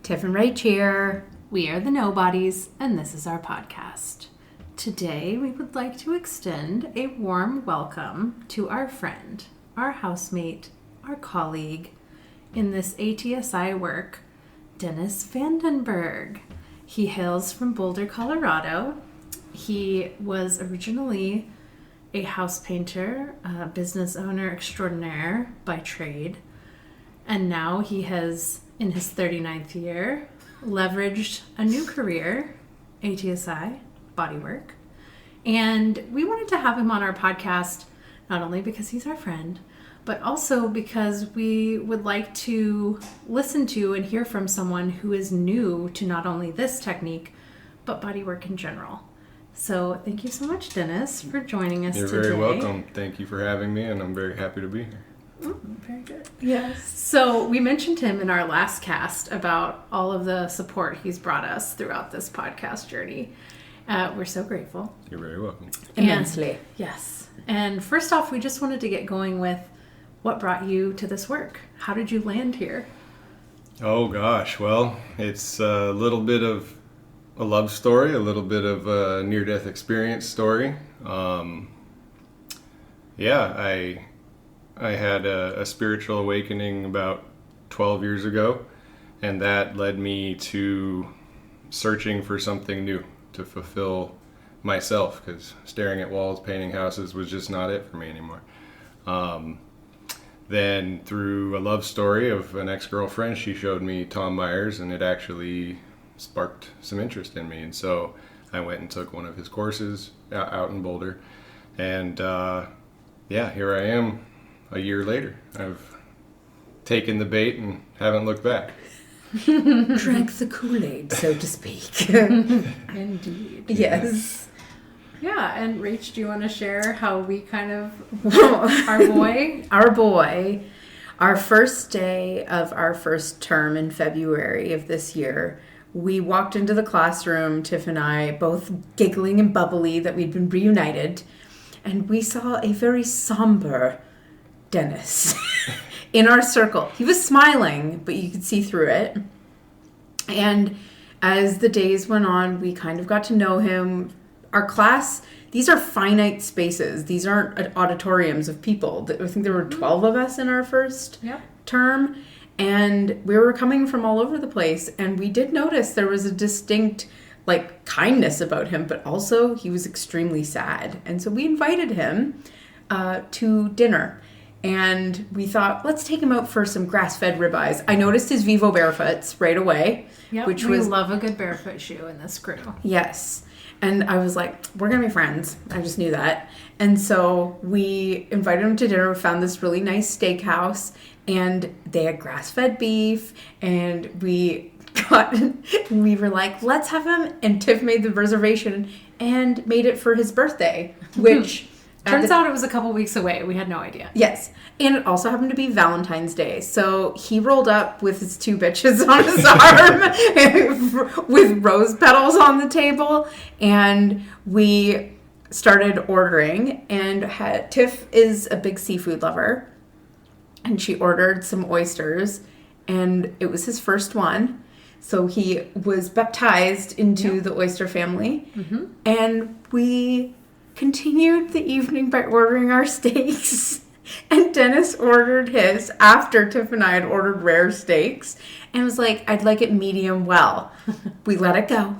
Tiff and Rach here. We are the Nobodies, and this is our podcast. Today, we would like to extend a warm welcome to our friend, our housemate, our colleague in this ATSI work, Dennis Vandenbergh. He hails from Boulder, Colorado. He was originally a house painter, a business owner extraordinaire by trade, and now he has, in his 39th year, leveraged a new career, ATSI, bodywork. And we wanted to have him on our podcast, not only because he's our friend, but also because we would like to listen to and hear from someone who is new to not only this technique, but bodywork in general. So thank you so much, Dennis, for joining us today. You're very welcome. Thank you for having me, and I'm very happy to be here. Oh, very good. Yes. So we mentioned him in our last cast about all of the support he's brought us throughout this podcast journey. We're so grateful. You're very welcome. Immensely. Yes. And first off, we just wanted to get going with what brought you to this work. How did you land here? Oh, gosh. Well, it's a little bit of a love story, a little bit of a near-death experience story. I had a spiritual awakening about 12 years ago, and that led me to searching for something new to fulfill myself, because staring at walls, painting houses was just not it for me anymore. Then through a love story of an ex-girlfriend, she showed me Tom Myers, and it actually sparked some interest in me. And so I went and took one of his courses out in Boulder. And here I am a year later. I've taken the bait and haven't looked back. Drank the Kool-Aid, so to speak. Indeed. Yes. Yeah, and Rach, do you want to share how we kind of, Our boy, our first day of our first term in February of this year, we walked into the classroom, Tiff and I, both giggling and bubbly that we'd been reunited, and we saw a very somber Dennis in our circle. He was smiling, but you could see through it. And as the days went on, we kind of got to know him. Our class, these are finite spaces. These aren't auditoriums of people. I think there were 12 of us in our first term. And we were coming from all over the place. And we did notice there was a distinct, kindness about him. But also, he was extremely sad. And so we invited him to dinner. And we thought, let's take him out for some grass-fed ribeyes. I noticed his Vivo Barefoots right away. Yep, we love a good barefoot shoe in this crew. Yes. And I was like, we're going to be friends. I just knew that. And so we invited him to dinner. We found this really nice steakhouse. And they had grass-fed beef. And we were like, let's have him. And Tiff made the reservation and made it for his birthday, which... Turns out it was a couple weeks away. We had no idea. Yes. And it also happened to be Valentine's Day. So he rolled up with his two bitches on his arm with rose petals on the table. And we started ordering. And Tiff is a big seafood lover. And she ordered some oysters. And it was his first one. So he was baptized into the oyster family. Mm-hmm. And we continued the evening by ordering our steaks. And Dennis ordered his after Tiff and I had ordered rare steaks. And was like, I'd like it medium well. We let it go.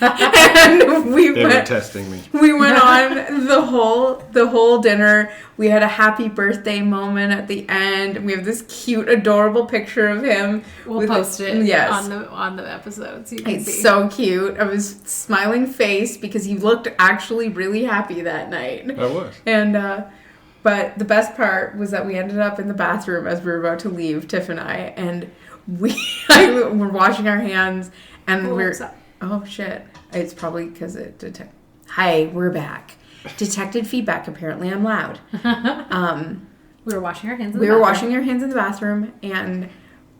And they were testing me. We went on the whole dinner. We had a happy birthday moment at the end. And we have this cute, adorable picture of him. We'll post it on the episodes. It's so cute. I was smiling face because he looked actually really happy that night. I was. And but the best part was that we ended up in the bathroom as we were about to leave, Tiff and I, and we're washing our hands, and oh shit, it's probably because it hi, we're back. Detected feedback. Apparently, I'm loud. We were washing our hands. We were washing our hands in the bathroom, and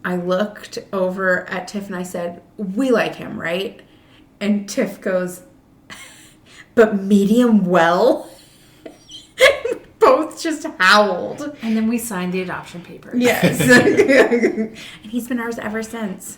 I looked over at Tiff and I said, "We like him, right?" And Tiff goes, "But medium well." Both both just howled. And then we signed the adoption papers. Yes. And he's been ours ever since.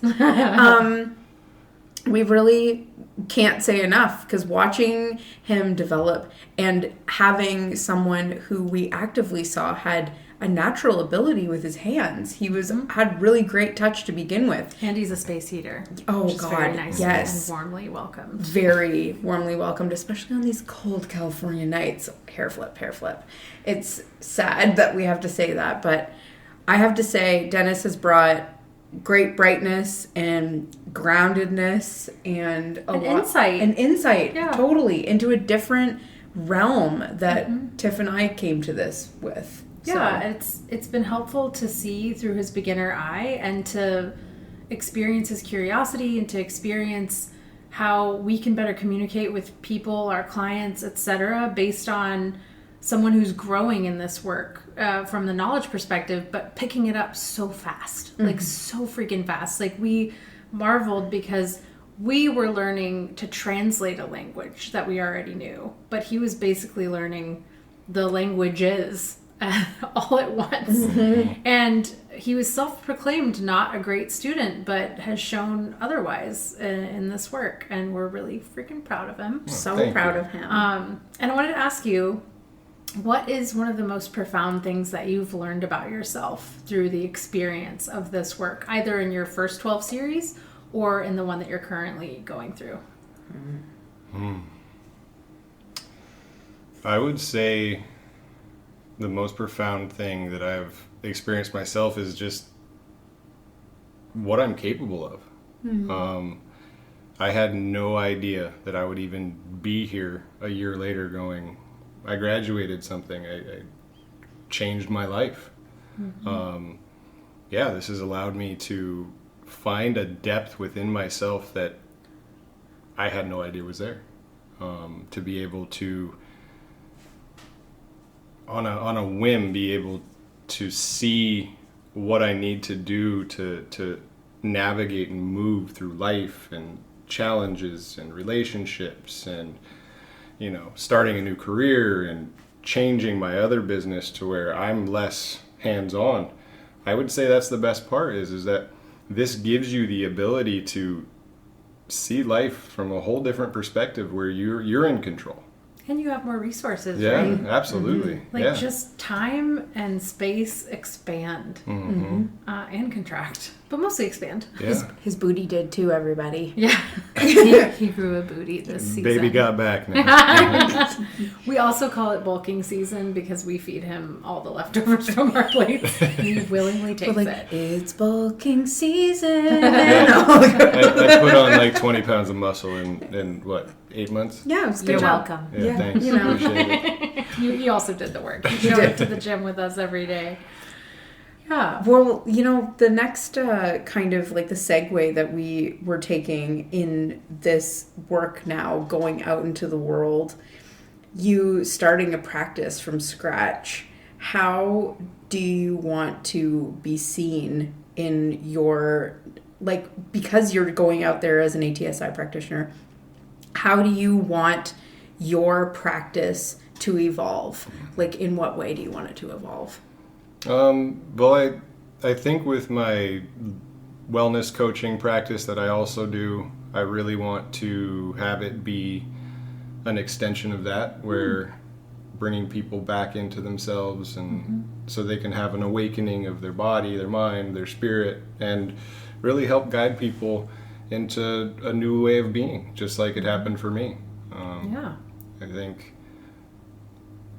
We really can't say enough, because watching him develop and having someone who we actively saw had a natural ability with his hands. He had really great touch to begin with. And he's a space heater. Oh, which is God, very nice yes. and warmly welcomed. Very warmly welcomed, especially on these cold California nights. Hair flip. It's sad that we have to say that, but I have to say Dennis has brought great brightness and groundedness and an insight. Yeah. Totally, into a different realm that Tiff and I came to this with. Yeah, it's been helpful to see through his beginner eye and to experience his curiosity and to experience how we can better communicate with people, our clients, etc., based on someone who's growing in this work from the knowledge perspective, but picking it up so fast, like so freaking fast. Like, we marveled because we were learning to translate a language that we already knew, but he was basically learning the languages all at once. And he was self-proclaimed not a great student, but has shown otherwise in this work, and we're really freaking proud of him. So proud of him. And I wanted to ask you, what is one of the most profound things that you've learned about yourself through the experience of this work, either in your first 12 series or in the one that you're currently going through? I would say the most profound thing that I've experienced myself is just what I'm capable of. I had no idea that I would even be here a year later going, I graduated something, I changed my life. This has allowed me to find a depth within myself that I had no idea was there. To be able to, on a whim, be able to see what I need to do to navigate and move through life and challenges and relationships and, starting a new career and changing my other business to where I'm less hands-on. I would say that's the best part is that this gives you the ability to see life from a whole different perspective where you're in control. And you have more resources, Yeah, right? absolutely. Just time and space expand and contract, but mostly expand. Yeah. His booty did too, everybody. Yeah. He grew a booty this season. Baby got back now. We also call it bulking season because we feed him all the leftovers from our plates. He willingly takes it. It's bulking season. I put on like 20 pounds of muscle in what, 8 months? Yeah, it was good You're job. welcome. Yeah, thanks. Appreciate it. You also did the work. You showed up to the gym with us every day. Yeah. Well, the next kind of like the segue that we were taking in this work now, going out into the world, you starting a practice from scratch, how do you want to be seen in your, because you're going out there as an ATSI practitioner, how do you want your practice to evolve? In what way do you want it to evolve? Well, I think with my wellness coaching practice that I also do, I really want to have it be an extension of that, where bringing people back into themselves and so they can have an awakening of their body, their mind, their spirit, and really help guide people into a new way of being, just like it happened for me. I think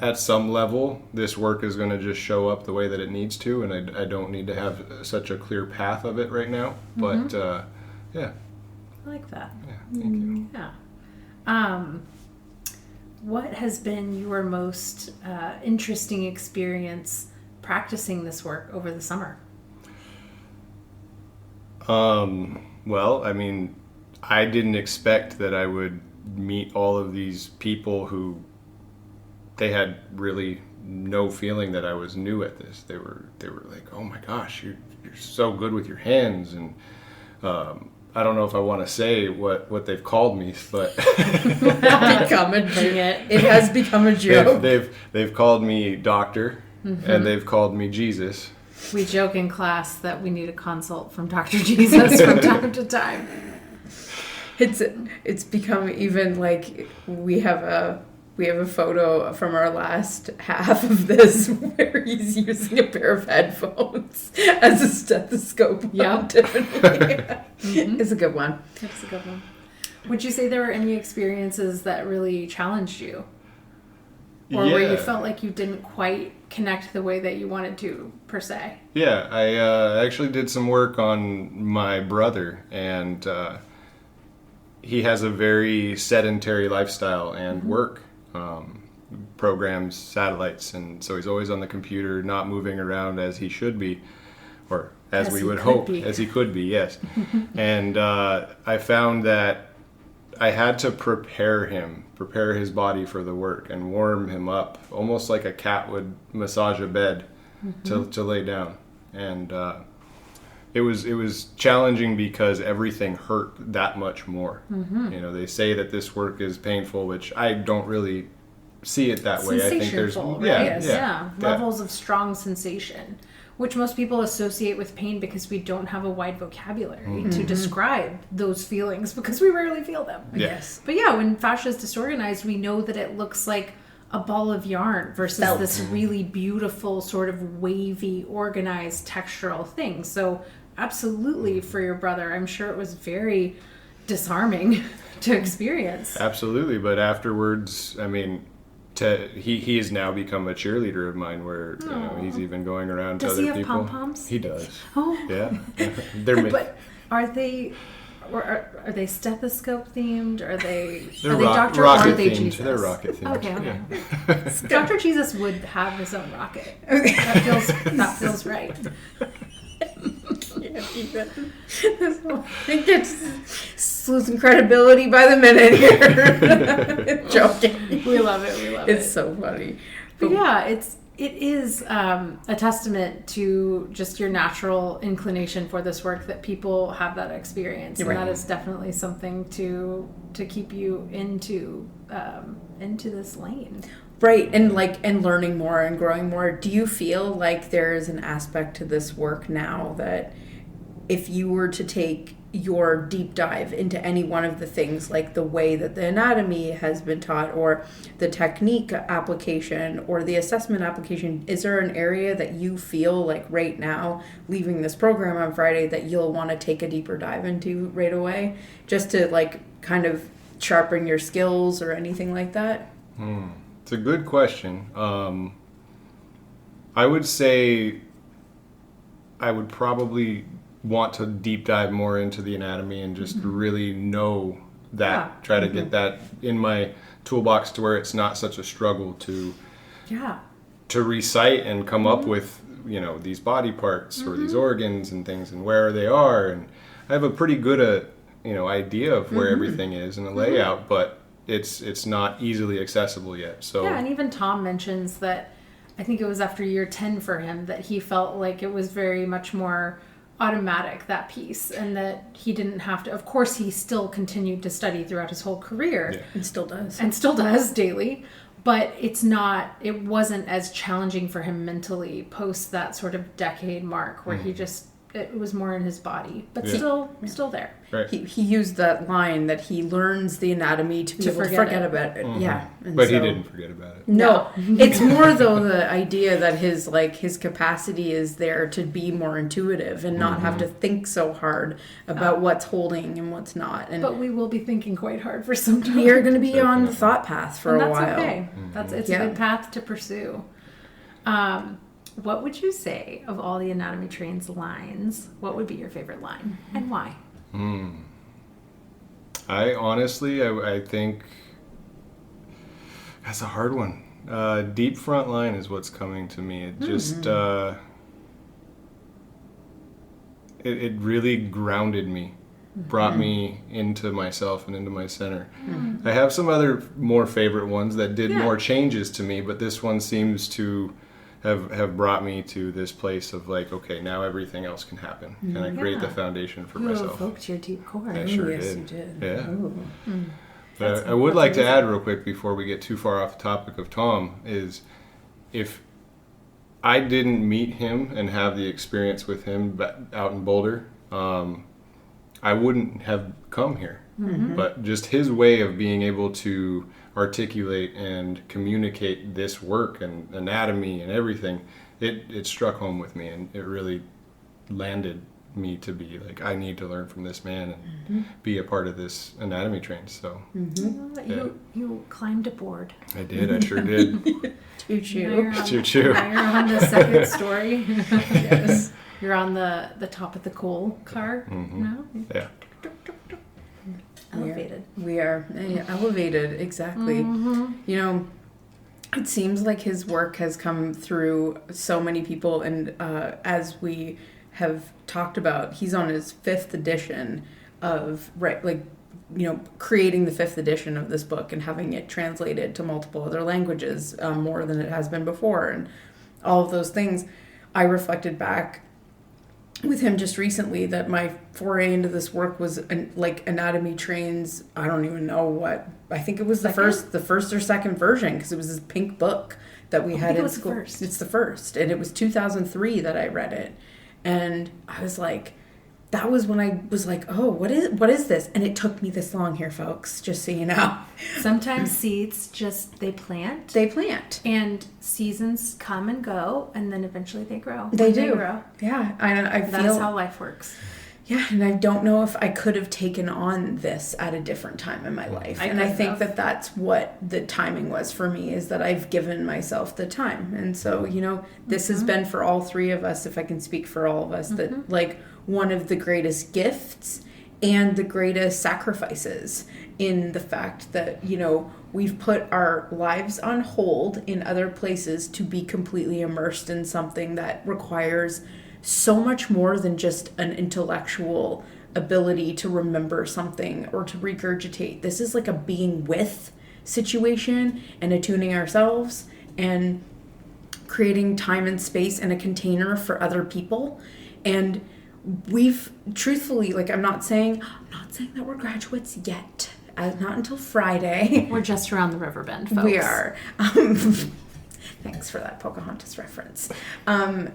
at some level, this work is going to just show up the way that it needs to, and I don't need to have such a clear path of it right now. But, yeah. I like that. Yeah, thank you. Yeah. What has been your most interesting experience practicing this work over the summer? Well, I didn't expect that I would meet all of these people who they had really no feeling that I was new at this. They were like, "Oh my gosh, you're so good with your hands," and I don't know if I want to say what they've called me, but Become a it has become a joke. they've called me doctor, and they've called me Jesus. We joke in class that we need a consult from Dr. Jesus from time to time. It's become even like we have a photo from our last half of this where he's using a pair of headphones as a stethoscope. Yep. It's a good one. That's a good one. Would you say there were any experiences that really challenged you? Or where you felt like you didn't quite connect the way that you wanted to, per se? Yeah, I actually did some work on my brother, and he has a very sedentary lifestyle and work. Programs satellites, and so he's always on the computer, not moving around as he should be, or as we would hope, as he could be, yes. And I found that I had to prepare his body for the work and warm him up, almost like a cat would massage a bed to lay down. And it was challenging because everything hurt that much more. You know, they say that this work is painful, which I don't really see it that way. I think there's levels of strong sensation, which most people associate with pain because we don't have a wide vocabulary to describe those feelings because we rarely feel them. Yes. But yeah, when fascia is disorganized, we know that it looks like a ball of yarn versus this really beautiful sort of wavy, organized, textural thing. So absolutely, for your brother, I'm sure it was very disarming to experience. Absolutely, but afterwards, I mean, he has now become a cheerleader of mine, where you know, he's even going around to other people. Does he have pom-poms? He does. Oh, yeah. But are they stethoscope themed? Are they Doctor, or are rocket they themed? Jesus? They're rocket themed. Okay. Yeah. Dr. Jesus would have his own rocket. That feels right. It gets losing credibility by the minute here. Joking. We love it. It's so funny. But yeah, it is a testament to just your natural inclination for this work that people have that experience, and that is definitely something to keep you into this lane. Right, and learning more and growing more. Do you feel like there is an aspect to this work now that if you were to take your deep dive into any one of the things, like the way that the anatomy has been taught, or the technique application, or the assessment application, is there an area that you feel like right now, leaving this program on Friday, that you'll want to take a deeper dive into right away, just to like kind of sharpen your skills or anything like that? It's a good question. I would say I would probably want to deep dive more into the anatomy and just really know that, try to get that in my toolbox to where it's not such a struggle to recite and come up with, you know, these body parts or these organs and things and where they are. And I have a pretty good idea of where everything is in the layout, but it's not easily accessible yet. So yeah, and even Tom mentions that I think it was after year 10 for him that he felt like it was very much more automatic, that piece, and that he didn't have to. Of course, he still continued to study throughout his whole career, and still does daily. But it wasn't as challenging for him mentally post that sort of decade mark where it was more in his body, but still there. Right. He used that line that he learns the anatomy to be able to forget about it. Yeah. But he didn't forget about it. No. It's more though the idea that his capacity is there to be more intuitive and not have to think so hard about what's holding and what's not. And but we will be thinking quite hard for some time. You're going to be on the thought path for a while. That's okay. It's a good path to pursue. What would you say of all the Anatomy Train's lines? What would be your favorite line and why? I honestly, I think that's a hard one. Deep front line is what's coming to me. It just, it really grounded me, brought me into myself and into my center. I have some other more favorite ones that did more changes to me, but this one seems to have brought me to this place of like, okay, now everything else can happen. And I create the foundation for You myself. evoked your deep core. I sure yes, did. you did. Yeah. Ooh. But I would like to add real quick before we get too far off the topic of Tom is if I didn't meet him and have the experience with him out in Boulder, I wouldn't have come here. But just his way of being able to articulate and communicate this work and anatomy and everything, it struck home with me, and it really landed me to be like, I need to learn from this man and be a part of this anatomy train. So You climbed aboard. I did. I sure did. Choo choo. Choo choo. Now you're on the second story. Yes. You're on the top of the coal car. No? Yeah. Elevated. We are elevated, exactly. You know, it seems like his work has come through so many people, and as we have talked about, he's on his 5th edition of, creating the 5th edition of this book and having it translated to multiple other languages, more than it has been before, and all of those things. I reflected back with him just recently that my foray into this work was anatomy trains. I don't even know what. I think it was the first or second version, because it was this pink book that we had in school. It's the first, and it was 2003 that I read it, and I was like, that was when I was like, oh, what is this? And it took me this long here, folks, just so you know. Sometimes seeds they plant. And seasons come and go, and then eventually they grow. They do. They grow. Yeah. I That is how life works. Yeah, and I don't know if I could have taken on this at a different time in my life. I think that that's what the timing was for me, is that I've given myself the time. And so, this has been for all three of us, if I can speak for all of us, that one of the greatest gifts and the greatest sacrifices, in the fact that, we've put our lives on hold in other places to be completely immersed in something that requires so much more than just an intellectual ability to remember something or to regurgitate. This is like a being with situation, and attuning ourselves and creating time and space and a container for other people. And we've truthfully, I'm not saying that we're graduates yet. Not until Friday. We're just around the river bend, folks. We are. Thanks for that Pocahontas reference. We're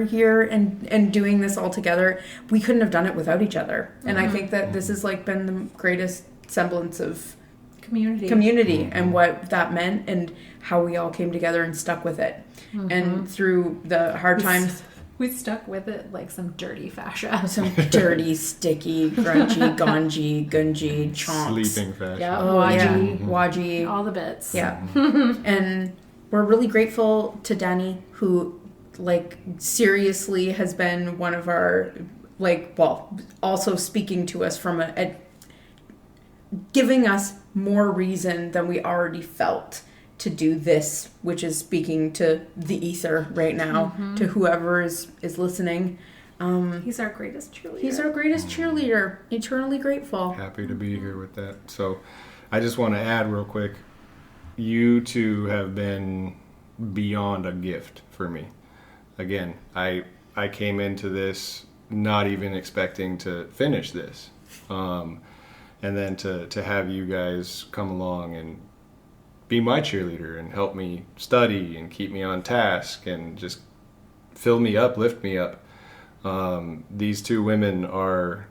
here and doing this all together. We couldn't have done it without each other. And I think that this has been the greatest semblance of community and what that meant, and how we all came together and stuck with it. And through the hard times, we stuck with it like some dirty fascia. Some dirty, sticky, crunchy, gungy, chomps. Sleeping fascia. Yeah, Waji. All the bits. Yeah. And we're really grateful to Danny, who, seriously has been one of our, also speaking to us from giving us more reason than we already felt to do this, which is speaking to the ether right now, to whoever is listening. He's our greatest cheerleader. Eternally grateful. Happy to be here with that. So I just want to add real quick, you two have been beyond a gift for me. Again, I came into this not even expecting to finish this. And then to have you guys come along and be my cheerleader and help me study and keep me on task and just fill me up, lift me up. These two women are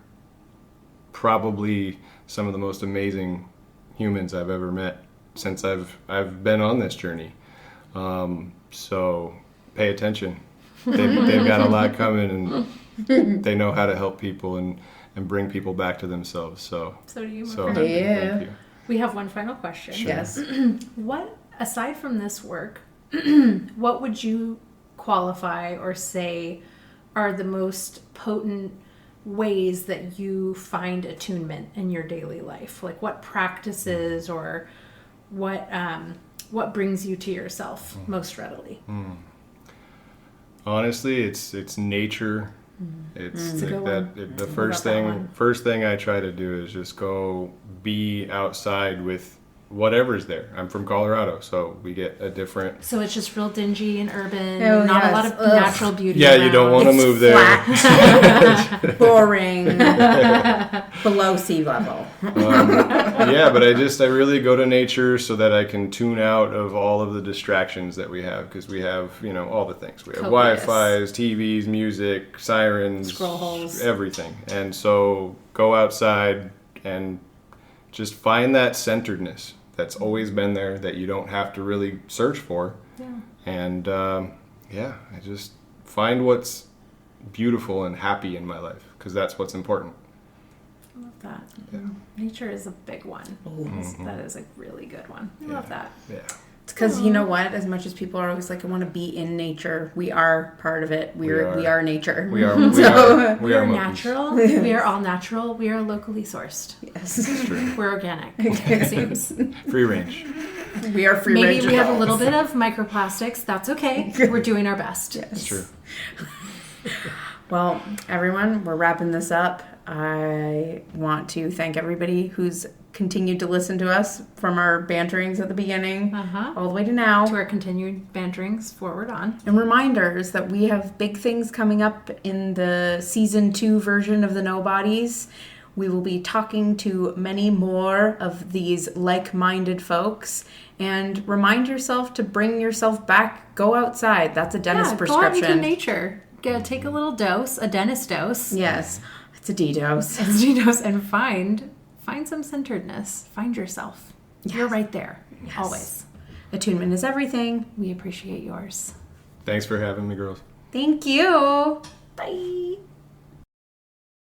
probably some of the most amazing humans I've ever met since I've been on this journey. So pay attention. They've got a lot coming, and they know how to help people and bring people back to themselves. So do you. Thank you. We have one final question. Sure. Yes. What, aside from this work, what would you qualify or say are the most potent ways that you find attunement in your daily life? What practices or what brings you to yourself most readily? Honestly, it's nature. It's the first thing I try to do is just go be outside with whatever's there. I'm from Colorado, so we get a different... So it's just real dingy and urban, Oh, not a yes. lot of Ugh. natural beauty Yeah, you don't around. want to move there. Flat, boring, below sea level. Yeah, but I really go to nature so that I can tune out of all of the distractions that we have, because we have, all the things. We have Copious. Wi-Fi's, TVs, music, sirens, Scroll holes. everything. And so go outside and just find that centeredness that's always been there that you don't have to really search for. Yeah. And I just find what's beautiful and happy in my life, because that's what's important. I love that. Yeah. Nature is a big one. That is a really good one. I love that. Yeah. It's because you know what? As much as people are always like, I want to be in nature, we are part of it. We are nature. We are We are monkeys. natural. We are all natural. We are locally sourced. Yes. It's true. We're organic, it seems. Free range. We are free range. Maybe we have a adults. little bit of microplastics. That's okay. We're doing our best. Yes. It's true. Well, everyone, we're wrapping this up. I want to thank everybody who's continued to listen to us from our banterings at the beginning all the way to now. To our continued banterings forward on. And reminders that we have big things coming up in the season 2 version of the Nobodies. We will be talking to many more of these like-minded folks. And remind yourself to bring yourself back. Go outside. That's a dentist prescription. Go out into nature. Take a little dose, a dentist dose. Yes, it's a D-dose. It's a D-dose, and find some centeredness. Find yourself. Yes. You're right there. Yes. Always. Attunement is everything. We appreciate yours. Thanks for having me, girls. Thank you. Bye.